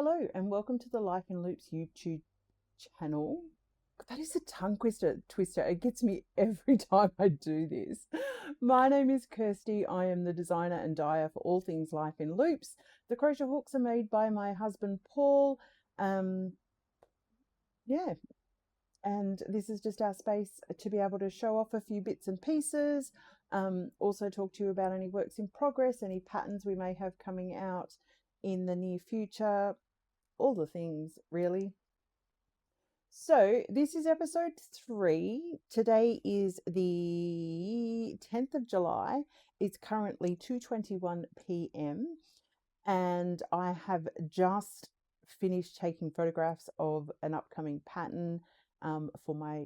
Hello and welcome to the Life in Loops YouTube channel. That is a tongue twister. It gets me every time I do this. My name is Kirsty. I am the designer and dyer for all things Life in Loops. The crochet hooks are made by my husband Paul. Um, yeah, and this is just our space to be able to show off a few bits and pieces. Also talk to you about any works in progress, any patterns we may have coming out in the near future, all the things really. So this is episode 3. Today is the 10th of July. It's currently 2:21 p.m. and I have just finished taking photographs of an upcoming pattern for my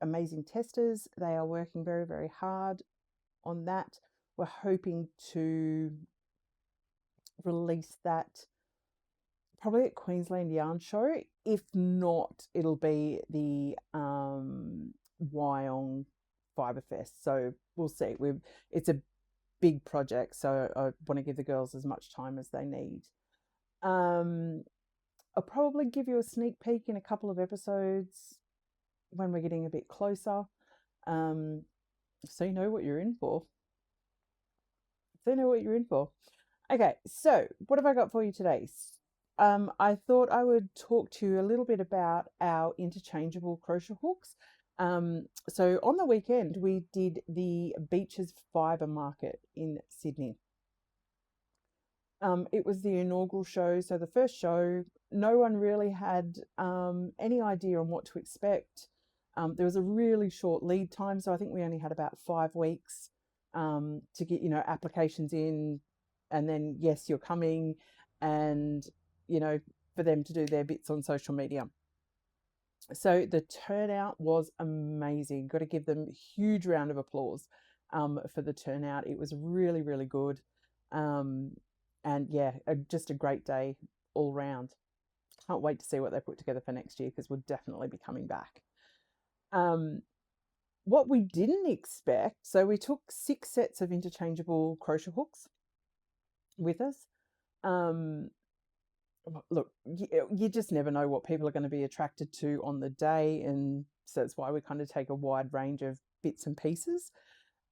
amazing testers. They are working very, very hard on that. We're hoping to release that probably at Queensland Yarn Show. If not, it'll be the Wyong Fibre Fest. So we'll see. It's a big project, so I want to give the girls as much time as they need. I'll probably give you a sneak peek in a couple of episodes when we're getting a bit closer, so you know what you're in for. Okay, so what have I got for you today? I thought I would talk to you a little bit about our interchangeable crochet hooks. So on the weekend, we did the Beaches Fibre Market in Sydney. It was the inaugural show. So the first show, no one really had any idea on what to expect. There was a really short lead time. So I think we only had about 5 weeks to get, applications in, and then, yes, you're coming, and, for them to do their bits on social media. So the turnout was amazing. Got to give them a huge round of applause for the turnout. It was really, really good. And yeah, just a great day all round. Can't wait to see what they put together for next year, because we'll definitely be coming back. What we didn't expect, so we took 6 sets of interchangeable crochet hooks with us. Look, you just never know what people are going to be attracted to on the day, and so that's why we kind of take a wide range of bits and pieces.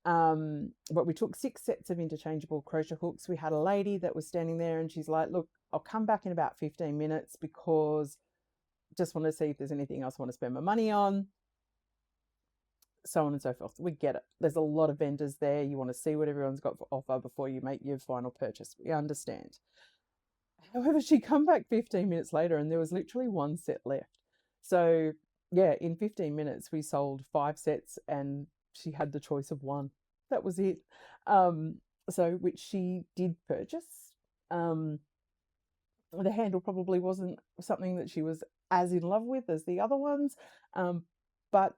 But we took 6 sets of interchangeable crochet hooks. We had a lady that was standing there, and she's like, look, I'll come back in about 15 minutes because just want to see if there's anything else I want to spend my money on, so on and so forth. We get it. There's a lot of vendors there. You want to see what everyone's got for offer before you make your final purchase. We understand. However, she come back 15 minutes later and there was literally 1 set left. So yeah, in 15 minutes we sold 5 sets and she had the choice of 1. That was it. So which she did purchase. The handle probably wasn't something that she was as in love with as the other ones, but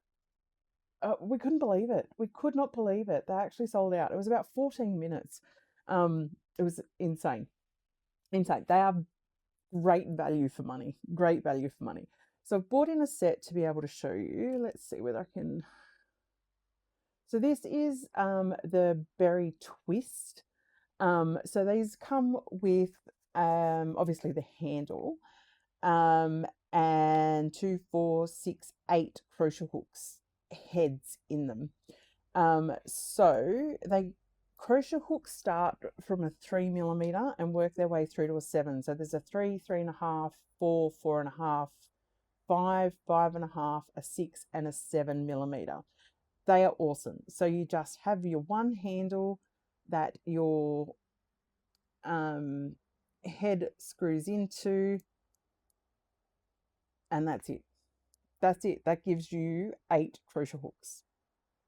we couldn't believe it. We could not believe it. They actually sold out. It was about 14 minutes. It was insane. They are great value for money. So I've bought in a set to be able to show you. Let's see whether I can. So this is the Berry Twist. So these come with obviously the handle and 2, 4, 6, 8 crochet hooks heads in them. So crochet hooks start from a 3mm and work their way through to a 7. So there's a 3, 3.5, 4, 4.5, 5, 5.5, a 6, and a 7mm. They are awesome. So you just have your one handle that your head screws into, and that's it. That gives you 8 crochet hooks.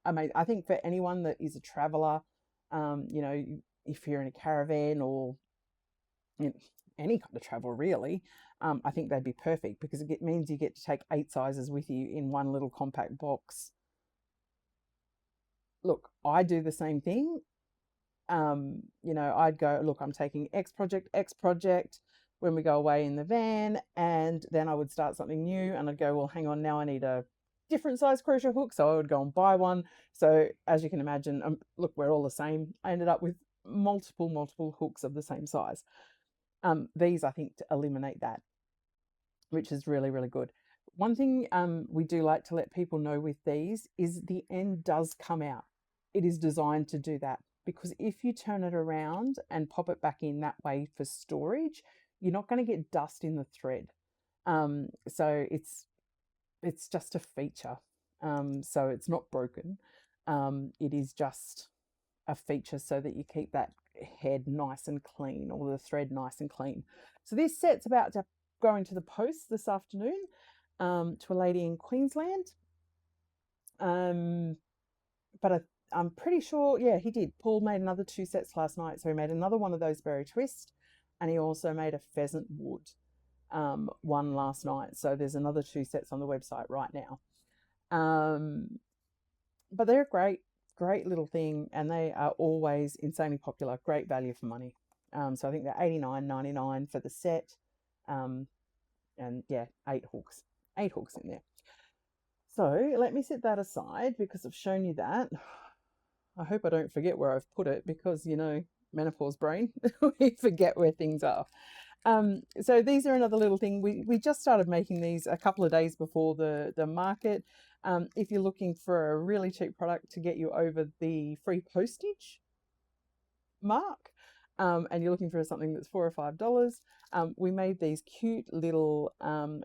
I think for anyone that is a traveler, if you're in a caravan or any kind of travel really, I think they'd be perfect, because it means you get to take 8 sizes with you in one little compact box. Look, I do the same thing. I'd go, look, I'm taking X project when we go away in the van, and then I would start something new and I'd go, well, hang on, now I need a different size crochet hook, so I would go and buy one. So as you can imagine, look, we're all the same. I ended up with multiple hooks of the same size. These, I think, to eliminate that, which is really, really good. One thing we do like to let people know with these is the end does come out. It is designed to do that, because if you turn it around and pop it back in that way for storage, you're not going to get dust in the thread. So it's just a feature. So it's not broken. It is just a feature so that you keep that head nice and clean, or the thread nice and clean. So this set's about to go into the post this afternoon to a lady in Queensland. But I'm pretty sure, yeah, he did. Paul made another 2 sets last night. So he made another one of those berry twist, and he also made a pheasant wood one last night. So there's another 2 sets on the website right now. But they're a great little thing, and they are always insanely popular. Great value for money. So I think they're $89.99 for the set. And yeah, 8 hooks in there. So let me set that aside, because I've shown you that. I hope I don't forget where I've put it, because, you know, menopause brain, we forget where things are. So these are another little thing. We just started making these a couple of days before the market. If you're looking for a really cheap product to get you over the free postage mark, and you're looking for something that's $4 or $5, we made these cute little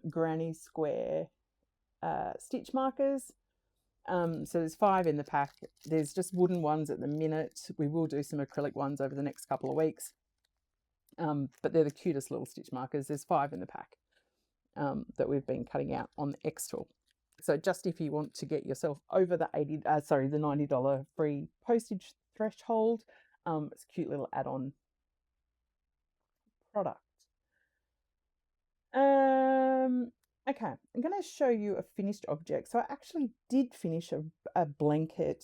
granny square stitch markers. So there's 5 in the pack. There's just wooden ones at the minute. We will do some acrylic ones over the next couple of weeks. But they're the cutest little stitch markers. There's 5 in the pack that we've been cutting out on the X-Tool. So just if you want to get yourself over the the $90 free postage threshold, it's a cute little add-on product. Okay, I'm going to show you a finished object. So I actually did finish a blanket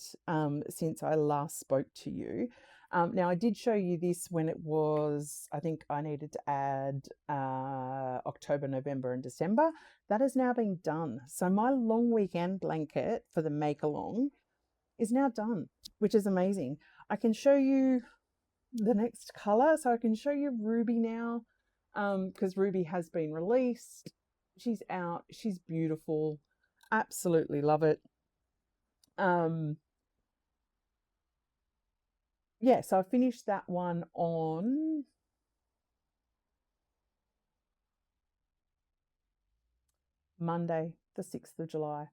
since I last spoke to you. Now, I did show you this when it was, I think I needed to add October, November, and December. That has now been done. So my long weekend blanket for the make along is now done, which is amazing. I can show you the next color. So I can show you Ruby now, because Ruby has been released. She's out. She's beautiful. Absolutely love it. Yeah, so I finished that one on Monday, the 6th of July.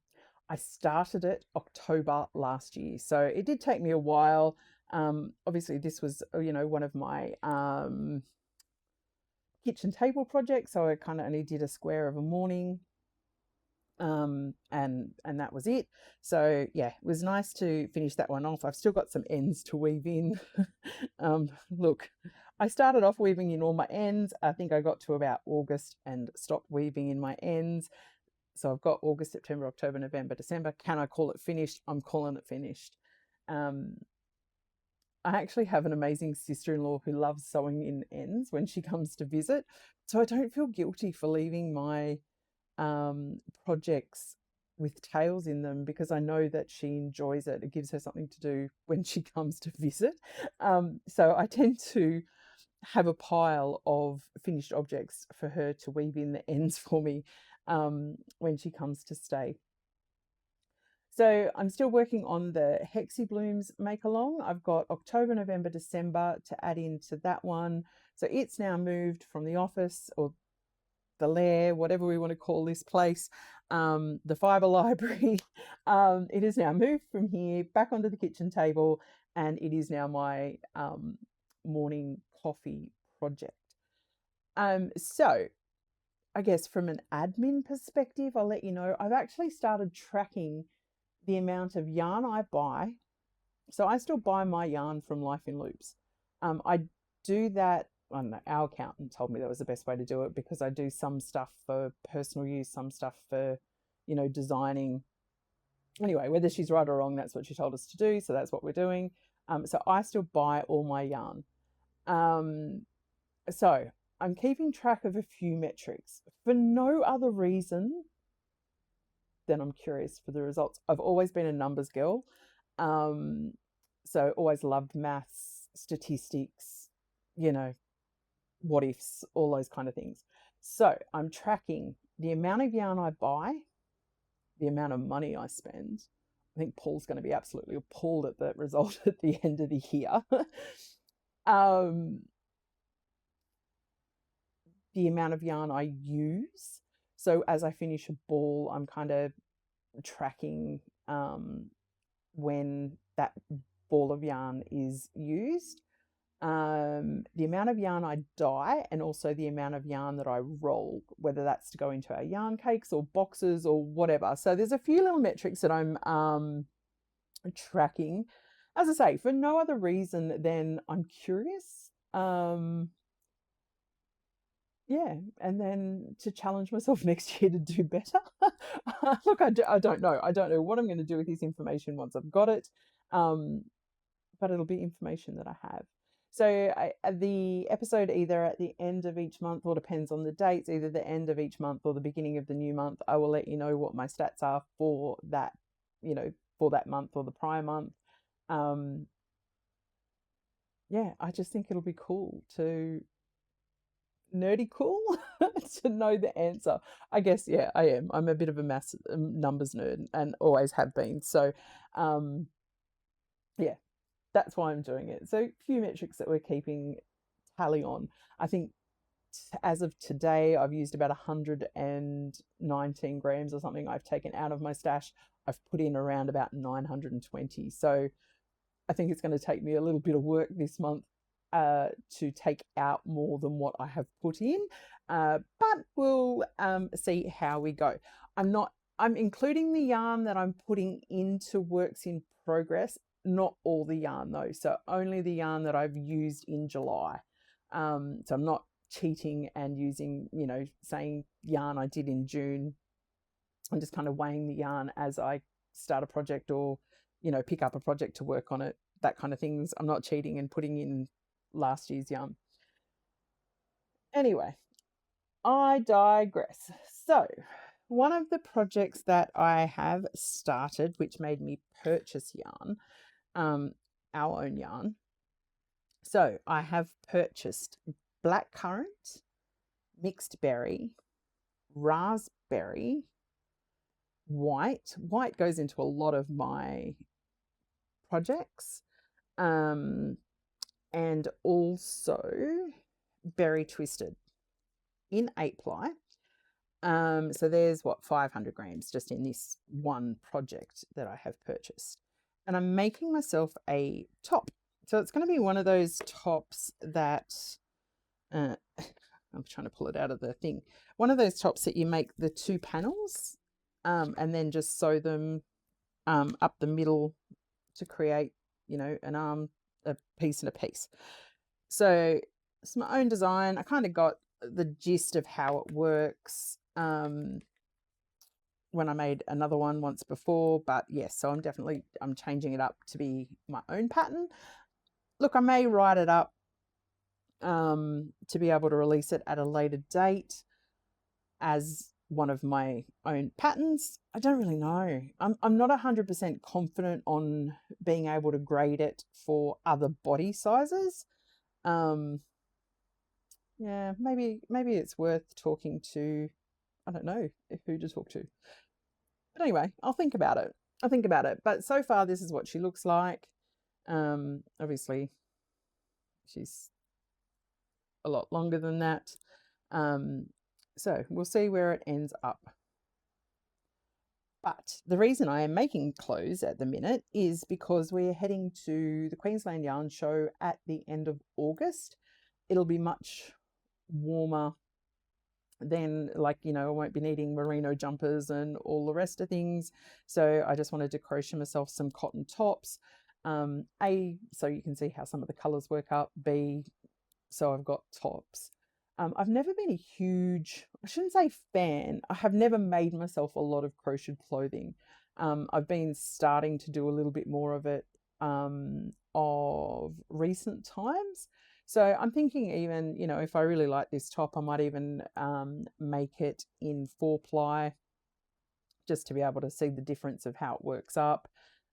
I started it October last year. So it did take me a while. Obviously, this was, you know, one of my kitchen table projects. So I kind of only did a square of a morning. And that was it. So yeah, it was nice to finish that one off. I've still got some ends to weave in. Look, I started off weaving in all my ends. I think I got to about August and stopped weaving in my ends. So I've got August, September, October, November, December. Can I call it finished? I'm calling it finished. I actually have an amazing sister-in-law who loves sewing in ends when she comes to visit. So I don't feel guilty for leaving my projects with tails in them, because I know that she enjoys it. It gives her something to do when she comes to visit. So I tend to have a pile of finished objects for her to weave in the ends for me when she comes to stay. So I'm still working on the Hexie Blooms make along. I've got October, November, December to add into that one. So it's now moved from the office, or the lair, whatever we want to call this place, the fibre library. It is now moved from here back onto the kitchen table, and it is now my morning coffee project. So I guess from an admin perspective, I'll let you know, I've actually started tracking the amount of yarn I buy. So I still buy my yarn from Life in Loops. I do that. I don't know, our accountant told me that was the best way to do it, because I do some stuff for personal use, some stuff for, you know, designing. Anyway, whether she's right or wrong, that's what she told us to do. So that's what we're doing. So I still buy all my yarn. So I'm keeping track of a few metrics for no other reason than I'm curious for the results. I've always been a numbers girl. So always loved maths, statistics, you know, what ifs, all those kind of things. So I'm tracking the amount of yarn I buy, the amount of money I spend. I think Paul's going to be absolutely appalled at the result at the end of the year. The amount of yarn I use. So as I finish a ball, I'm kind of tracking when that ball of yarn is used, the amount of yarn I dye, and also the amount of yarn that I roll, whether that's to go into our yarn cakes or boxes or whatever. So there's a few little metrics that I'm tracking, as I say, for no other reason than I'm curious. Yeah, and then to challenge myself next year to do better. Look, I don't know. I don't know what I'm going to do with this information once I've got it, but it'll be information that I have. So the episode either at the end of each month, or depends on the dates, either the end of each month or the beginning of the new month, I will let you know what my stats are for that, for that month or the prior month. Yeah, I just think it'll be cool to nerdy cool to know the answer. I guess, yeah, I am. I'm a bit of a mass numbers nerd and always have been. So, yeah, that's why I'm doing it. So, a few metrics that we're keeping tally on. I think as of today, I've used about 119 grams or something I've taken out of my stash. I've put in around about 920. So, I think it's going to take me a little bit of work this month to take out more than what I have put in, but we'll see how we go. I'm including the yarn that I'm putting into works in progress, not all the yarn though, so only the yarn that I've used in July. So I'm not cheating and using, saying yarn I did in June. I'm just kind of weighing the yarn as I start a project or, pick up a project to work on it, that kind of things. I'm not cheating and putting in last year's yarn. Anyway, I digress. So, one of the projects that I have started, which made me purchase yarn, our own yarn. So, I have purchased blackcurrant, mixed berry, raspberry, white. White goes into a lot of my projects. And also berry twisted in 8-ply. So there's 500 grams just in this one project that I have purchased. And I'm making myself a top. So it's going to be one of those tops that, I'm trying to pull it out of the thing. One of those tops that you make the 2 panels and then just sew them up the middle to create, an arm, a piece and a piece. So it's my own design. I kind of got the gist of how it works when I made another one once before, but yes, so I'm changing it up to be my own pattern. Look, I may write it up to be able to release it at a later date as one of my own patterns. I don't really know. I'm not 100% confident on being able to grade it for other body sizes. Yeah, maybe it's worth talking to, I don't know who to talk to. But anyway, I'll think about it. But so far, this is what she looks like. Obviously, she's a lot longer than that. So we'll see where it ends up. But the reason I am making clothes at the minute is because we're heading to the Queensland Yarn Show at the end of August. It'll be much warmer then, I won't be needing merino jumpers and all the rest of things. So I just wanted to crochet myself some cotton tops. A, so you can see how some of the colors work up. B, so I've got tops. I've never been a huge, I shouldn't say fan, I have never made myself a lot of crocheted clothing. I've been starting to do a little bit more of it of recent times. So I'm thinking even, if I really like this top, I might even make it in 4-ply just to be able to see the difference of how it works up.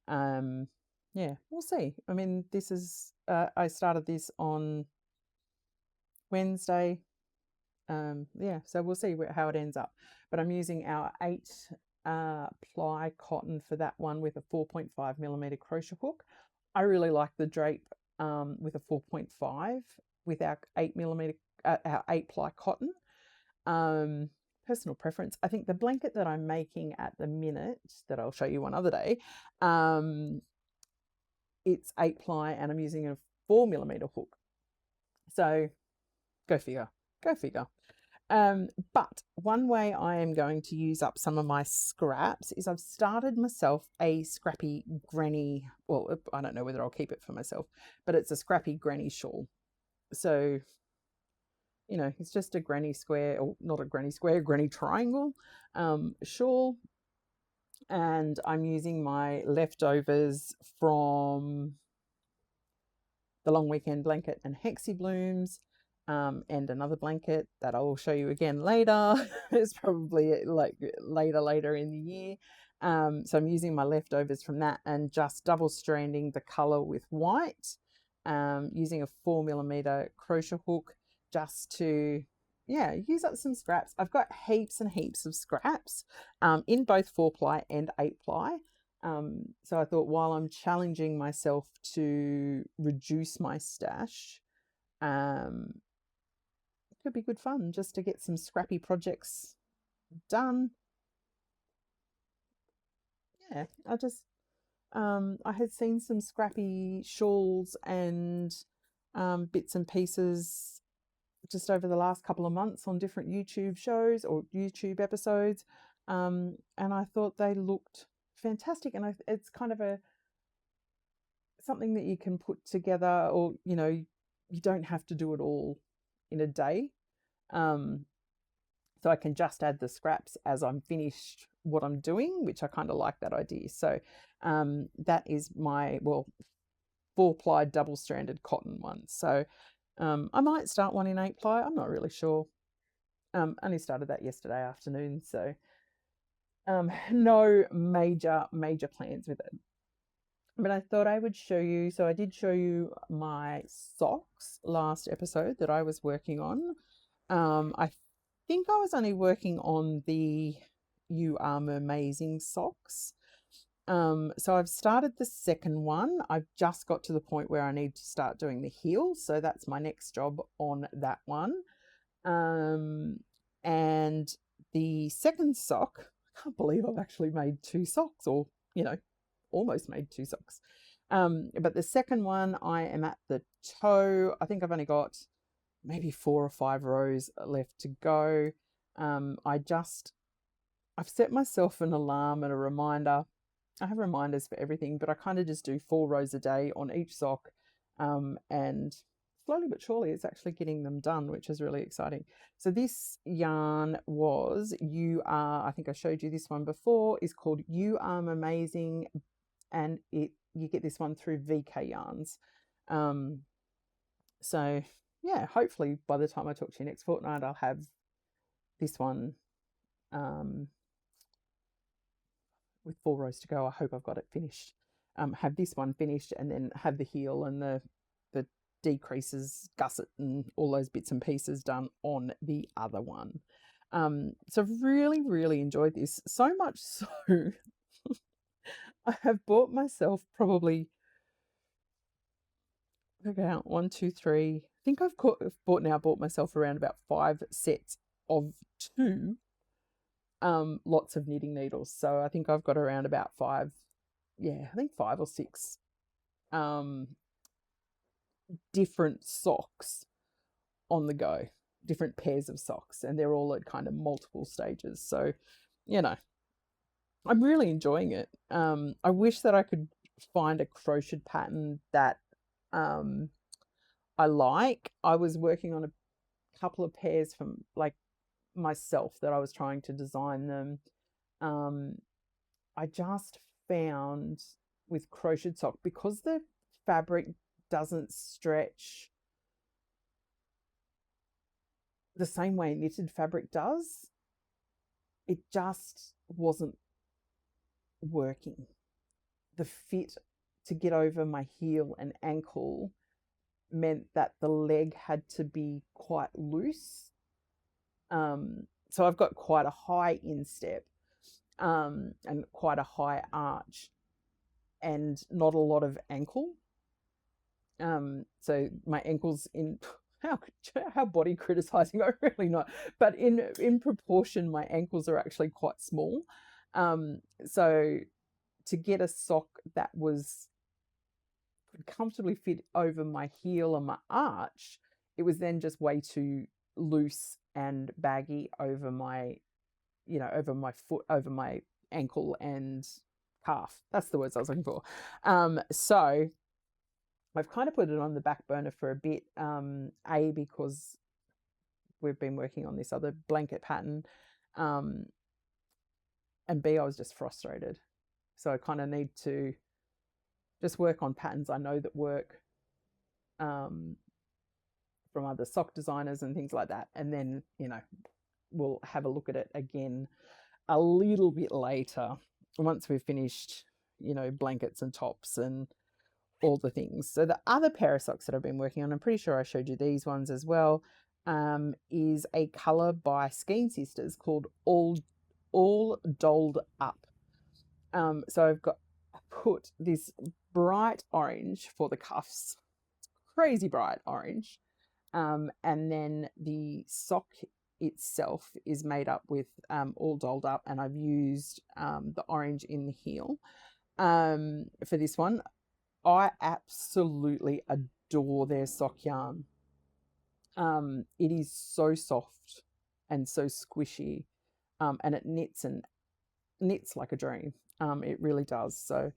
Yeah, we'll see. I mean, this is, I started this on, Wednesday. Yeah, so we'll see how it ends up. But I'm using our 8 ply cotton for that one with a 4.5 millimeter crochet hook. I really like the drape with a 4.5 with our 8 millimeter, our 8 ply cotton. Personal preference. I think the blanket that I'm making at the minute, that I'll show you one other day, it's 8 ply and I'm using a 4 millimeter hook. So go figure. But one way I am going to use up some of my scraps is I've started myself a scrappy granny, well, I don't know whether I'll keep it for myself, but it's a scrappy granny shawl. So, you know, it's just a granny square, or not a granny square, a granny triangle shawl. And I'm using my leftovers from the Long Weekend blanket and Hexie Blooms, and another blanket that I'll show you again later. It's probably like later in the year. So I'm using my leftovers from that and just double stranding the color with white, using a 4 millimeter crochet hook just to, yeah, use up some scraps. I've got heaps and heaps of scraps in both 4 ply and 8 ply. So I thought, while I'm challenging myself to reduce my stash, it could be good fun just to get some scrappy projects done. Yeah, I had seen some scrappy shawls and bits and pieces just over the last couple of months on different YouTube shows or YouTube episodes, and I thought they looked fantastic. And it's kind of something that you can put together, or you don't have to do it all in a day. So I can just add the scraps as I'm finished what I'm doing, which I kind of like that idea. So that is my 4 ply double stranded cotton one. So I might start one in 8 ply. I'm not really sure. Only started that yesterday afternoon, so no major plans with it. But I thought I would show you. So I did show you my socks last episode that I was working on. I think I was only working on the You Are Mermazing socks. So I've started the second one. I've just got to the point where I need to start doing the heel. So that's my next job on that one. And the second sock, I can't believe I've actually made 2 socks, or, almost made 2 socks. But the second one, I am at the toe. I think I've only got maybe 4 or 5 rows left to go. I've set myself an alarm and a reminder. I have reminders for everything, but I kind of just do 4 rows a day on each sock. And slowly but surely it's actually getting them done, which is really exciting. So this yarn was I think I showed you this one before, is called You Are Mermazing, and you get this one through VK Yarns. So yeah, hopefully by the time I talk to you next fortnight, I'll have this one with 4 rows to go. I hope I've got it finished. Have this one finished, and then have the heel and the decreases, gusset, and all those bits and pieces done on the other one. So I've really enjoyed this, so much so I have bought myself probably, okay, 1, 2, 3. I think I've bought myself around about 5 sets of 2 lots of knitting needles. So I think I've got around about 5, I think 5 or 6 different socks on the go, different pairs of socks, and they're all at kind of multiple stages. So, I'm really enjoying it. I wish that I could find a crocheted pattern that I like. I was working on a couple of pairs from like myself that I was trying to design them. I just found with crocheted sock, because the fabric doesn't stretch the same way knitted fabric does, it just wasn't working. The fit to get over my heel and ankle meant that the leg had to be quite loose. So I've got quite a high instep, and quite a high arch, and not a lot of ankle. So my ankles in how body criticizing, I'm really not, but in proportion, my ankles are actually quite small. So to get a sock that could comfortably fit over my heel and my arch, it was then just way too loose and baggy over my, over my foot, over my ankle and calf. That's the words I was looking for. So I've kind of put it on the back burner for a bit, because we've been working on this other blanket pattern, and B, I was just frustrated. So I kind of need to just work on patterns I know that work, from other sock designers and things like that. And then, we'll have a look at it again a little bit later once we've finished, blankets and tops and all the things. So the other pair of socks that I've been working on, I'm pretty sure I showed you these ones as well, is a colour by Skeen Sisters called All Dolled Up. So I put this bright orange for the cuffs, crazy bright orange, and then the sock itself is made up with All Dolled Up, and I've used the orange in the heel for this one. I absolutely adore their sock yarn. It is so soft and so squishy, and it knits like a dream. It really does. So,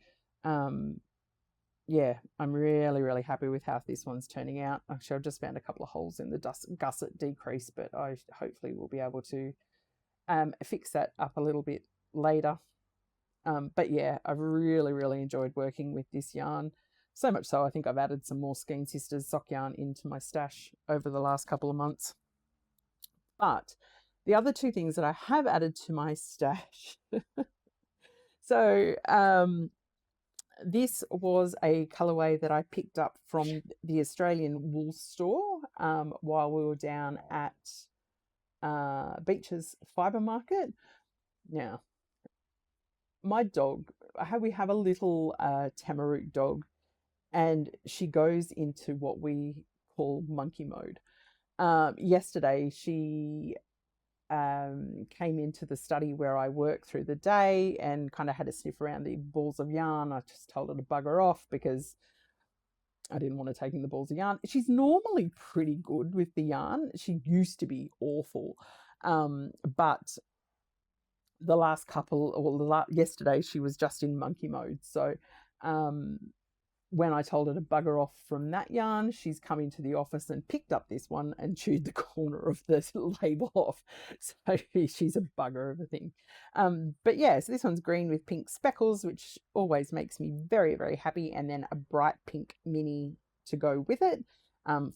yeah, I'm really, really happy with how this one's turning out. Actually, I've just found a couple of holes in the gusset decrease, but I hopefully will be able to fix that up a little bit later. But yeah, I've really, really enjoyed working with this yarn. So much so, I think I've added some more Skeen Sisters sock yarn into my stash over the last couple of months. But the other two things that I have added to my stash. So this was a colorway that I picked up from the Australian Wool Store while we were down at Beaches Fibre Market. Now, my dog, we have a little Tamarooq dog, and she goes into what we call monkey mode. Yesterday, she came into the study where I work through the day and kind of had a sniff around the balls of yarn. I just told her to bugger off because I didn't want to take in the balls of yarn. She's normally pretty good with the yarn. She used to be awful. But the last couple, or yesterday, she was just in monkey mode. So when I told her to bugger off from that yarn, she's come into the office and picked up this one and chewed the corner of the label off. So she's a bugger of a thing. But yeah, so this one's green with pink speckles, which always makes me very, very happy. And then a bright pink mini to go with it,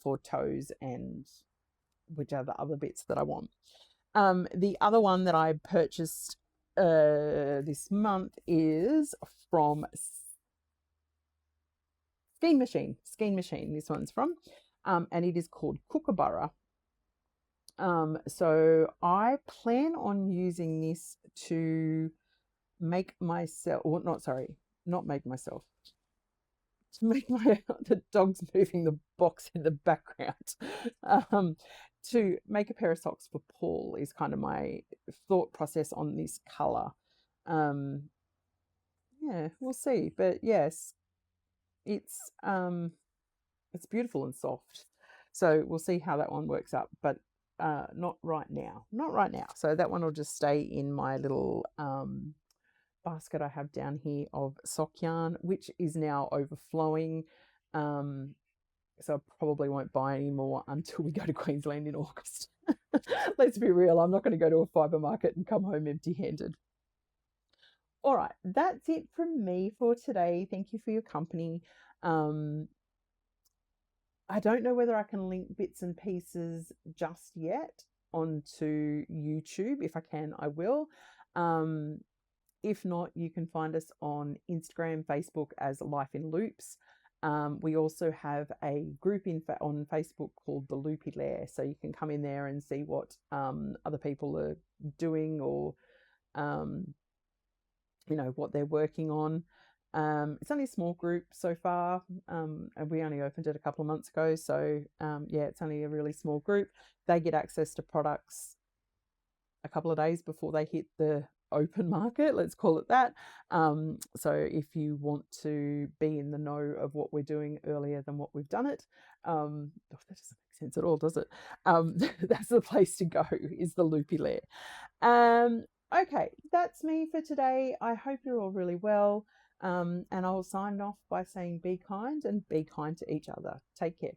for toes and which are the other bits that I want. The other one that I purchased this month is from Skeen Machine. This one's from, and it is called Kookaburra. So I plan on using this to make myself, or not make myself, to make the dog's moving the box in the background. To make a pair of socks for Paul is kind of my thought process on this color. Yeah, we'll see. But yes, it's beautiful and soft. So we'll see how that one works out. But not right now. Not right now. So that one will just stay in my little basket I have down here of sock yarn, which is now overflowing. So I probably won't buy any more until we go to Queensland in August. Let's be real, I'm not going to go to a fibre market and come home empty-handed. All right, that's it from me for today. Thank you for your company. I don't know whether I can link bits and pieces just yet onto YouTube. If I can, I will. If not, you can find us on Instagram, Facebook as Life in Loops. We also have a group on Facebook called the Loopy Lair, so you can come in there and see what other people are doing, or what they're working on. It's only a small group so far, and we only opened it a couple of months ago, so it's only a really small group. They get access to products a couple of days before they hit the open market, let's call it that. So if you want to be in the know of what we're doing earlier than what we've done it, that doesn't make sense at all, does it? That's the place to go, is the Loopy Lair. Okay, that's me for today. I hope you're all really well. And I'll sign off by saying be kind, and be kind to each other. Take care.